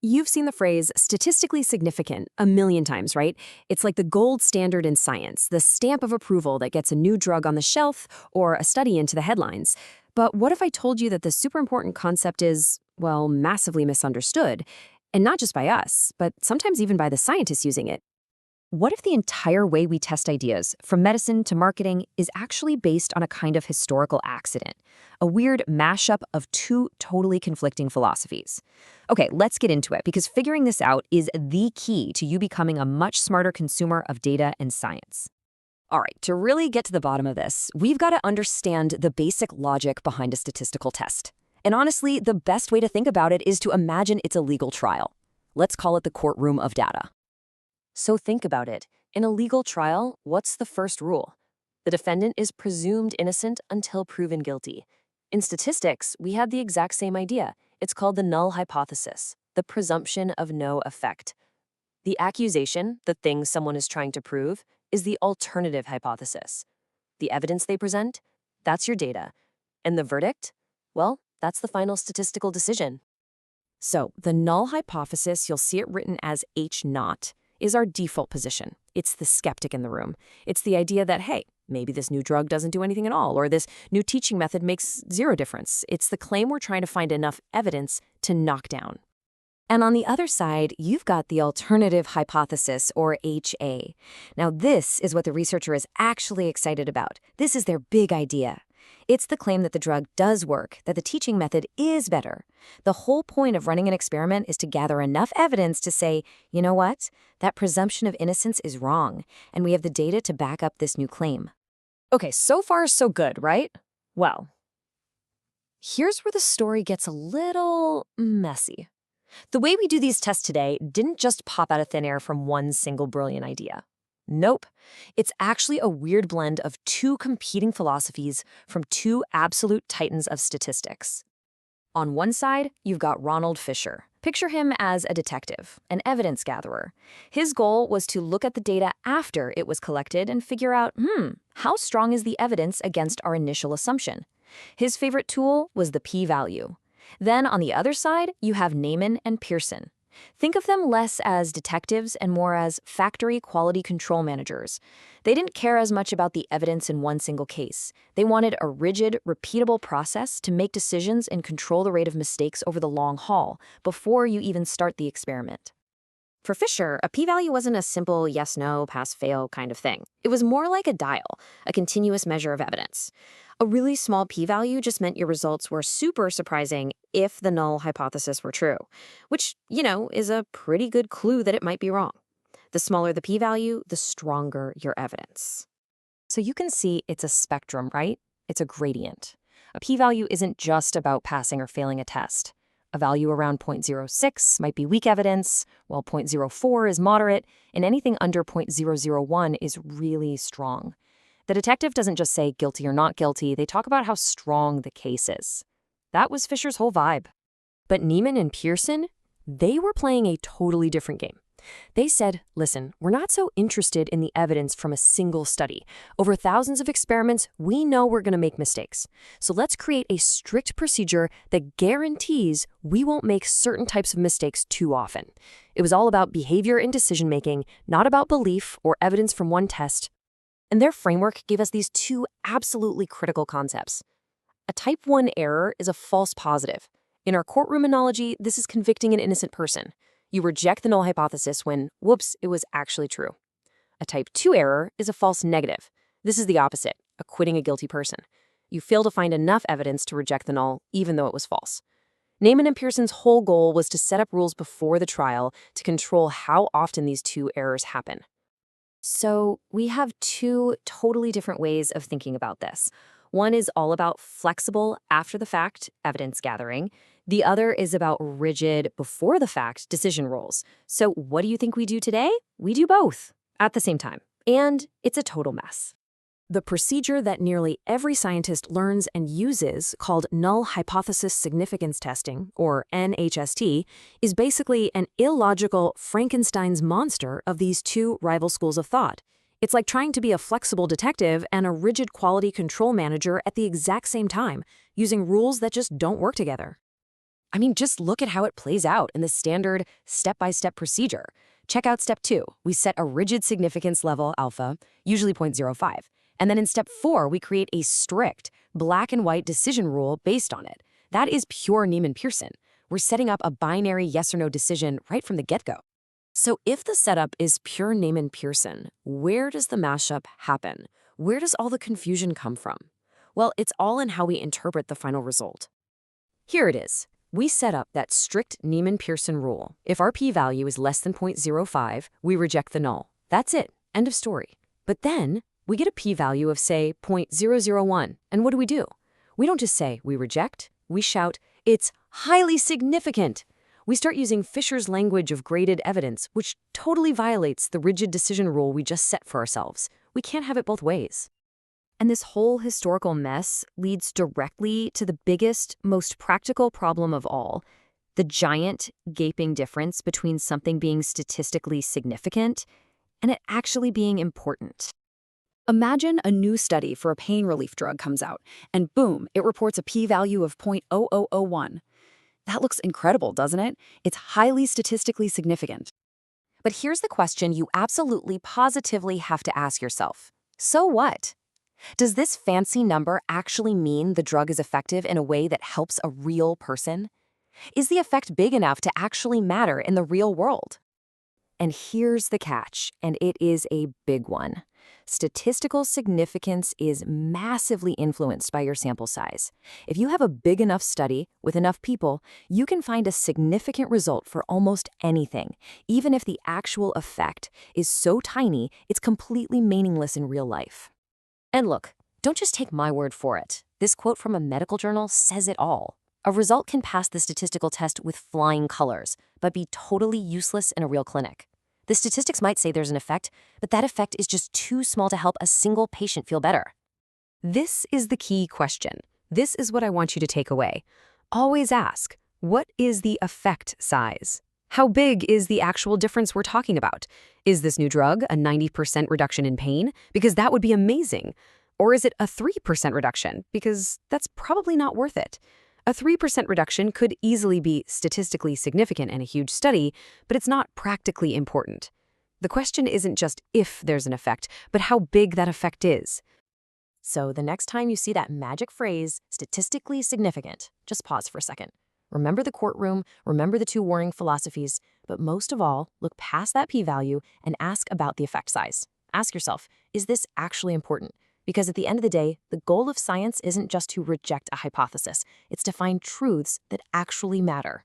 You've seen the phrase statistically significant a million times, right? It's like the gold standard in science, the stamp of approval that gets a new drug on the shelf or a study into the headlines. But what if I told you that the super important concept is, well, massively misunderstood? And not just by us, but sometimes even by the scientists using it. What if the entire way we test ideas, from medicine to marketing, is actually based on a kind of historical accident? A weird mashup of two totally conflicting philosophies. Okay, let's get into it, because figuring this out is the key to you becoming a much smarter consumer of data and science. All right, to really get to the bottom of this, we've got to understand the basic logic behind a statistical test. And honestly, the best way to think about it is to imagine it's a legal trial. Let's call it the courtroom of data. So think about it. In a legal trial, what's the first rule? The defendant is presumed innocent until proven guilty. In statistics, we have the exact same idea. It's called the null hypothesis, the presumption of no effect. The accusation, the thing someone is trying to prove, is the alternative hypothesis. The evidence they present, that's your data. And the verdict? Well, that's the final statistical decision. So, the null hypothesis, you'll see it written as H0, is our default position. It's the skeptic in the room. It's the idea that, hey, maybe this new drug doesn't do anything at all, or this new teaching method makes zero difference. It's the claim we're trying to find enough evidence to knock down. And on the other side, you've got the alternative hypothesis, or HA. Now, this is what the researcher is actually excited about. This is their big idea. It's the claim that the drug does work, that the teaching method is better. The whole point of running an experiment is to gather enough evidence to say, you know what? That presumption of innocence is wrong, and we have the data to back up this new claim. Okay, so far so good, right? Well, here's where the story gets a little messy. The way we do these tests today didn't just pop out of thin air from one single brilliant idea. Nope. It's actually a weird blend of two competing philosophies from two absolute titans of statistics. On one side, you've got Ronald Fisher. Picture him as a detective, an evidence gatherer. His goal was to look at the data after it was collected and figure out, how strong is the evidence against our initial assumption? His favorite tool was the p-value. Then on the other side, you have Neyman and Pearson. Think of them less as detectives and more as factory quality control managers. They didn't care as much about the evidence in one single case. They wanted a rigid, repeatable process to make decisions and control the rate of mistakes over the long haul before you even start the experiment. For Fisher, a p-value wasn't a simple yes-no, pass-fail kind of thing. It was more like a dial, a continuous measure of evidence. A really small p-value just meant your results were super surprising if the null hypothesis were true, which, is a pretty good clue that it might be wrong. The smaller the p-value, the stronger your evidence. So you can see it's a spectrum, right? It's a gradient. A p-value isn't just about passing or failing a test. A value around 0.06 might be weak evidence, while 0.04 is moderate, and anything under 0.001 is really strong. The detective doesn't just say guilty or not guilty, they talk about how strong the case is. That was Fisher's whole vibe. But Neyman and Pearson, they were playing a totally different game. They said, listen, we're not so interested in the evidence from a single study. Over thousands of experiments, we know we're going to make mistakes. So let's create a strict procedure that guarantees we won't make certain types of mistakes too often. It was all about behavior and decision-making, not about belief or evidence from one test. And their framework gave us these two absolutely critical concepts. A type 1 error is a false positive. In our courtroom analogy, this is convicting an innocent person. You reject the null hypothesis when, whoops, it was actually true. A type 2 error is a false negative. This is the opposite, acquitting a guilty person. You fail to find enough evidence to reject the null, even though it was false. Neyman and Pearson's whole goal was to set up rules before the trial to control how often these two errors happen. So we have two totally different ways of thinking about this. One is all about flexible, after-the-fact evidence gathering. The other is about rigid, before-the-fact decision rules. So what do you think we do today? We do both at the same time. And it's a total mess. The procedure that nearly every scientist learns and uses, called null hypothesis significance testing, or NHST, is basically an illogical Frankenstein's monster of these two rival schools of thought. It's like trying to be a flexible detective and a rigid quality control manager at the exact same time, using rules that just don't work together. I mean, just look at how it plays out in the standard step-by-step procedure. Check out step 2. We set a rigid significance level, alpha, usually 0.05. And then in step 4, we create a strict black and white decision rule based on it. That is pure Neiman-Pearson. We're setting up a binary yes or no decision right from the get-go. So if the setup is pure Neiman-Pearson, where does the mashup happen? Where does all the confusion come from? Well, it's all in how we interpret the final result. Here it is. We set up that strict Neiman-Pearson rule. If our p-value is less than 0.05, we reject the null. That's it. End of story. But then we get a p-value of, say, 0.001. And what do? We don't just say we reject. We shout, it's highly significant. We start using Fisher's language of graded evidence, which totally violates the rigid decision rule we just set for ourselves. We can't have it both ways. And this whole historical mess leads directly to the biggest, most practical problem of all, the giant, gaping difference between something being statistically significant and it actually being important. Imagine a new study for a pain relief drug comes out, and boom, it reports a p-value of 0.0001. That looks incredible, doesn't it? It's highly statistically significant. But here's the question you absolutely, positively have to ask yourself. So what? Does this fancy number actually mean the drug is effective in a way that helps a real person? Is the effect big enough to actually matter in the real world? And here's the catch, and it is a big one. Statistical significance is massively influenced by your sample size. If you have a big enough study with enough people, you can find a significant result for almost anything, even if the actual effect is so tiny it's completely meaningless in real life. And look, don't just take my word for it. This quote from a medical journal says it all. A result can pass the statistical test with flying colors, but be totally useless in a real clinic. The statistics might say there's an effect, but that effect is just too small to help a single patient feel better. This is the key question. This is what I want you to take away. Always ask, what is the effect size? How big is the actual difference we're talking about? Is this new drug a 90% reduction in pain? Because that would be amazing. Or is it a 3% reduction? Because that's probably not worth it. A 3% reduction could easily be statistically significant in a huge study, but it's not practically important. The question isn't just if there's an effect, but how big that effect is. So the next time you see that magic phrase, statistically significant, just pause for a second. Remember the courtroom, remember the two warring philosophies, but most of all, look past that p-value and ask about the effect size. Ask yourself, is this actually important? Because at the end of the day, the goal of science isn't just to reject a hypothesis, it's to find truths that actually matter.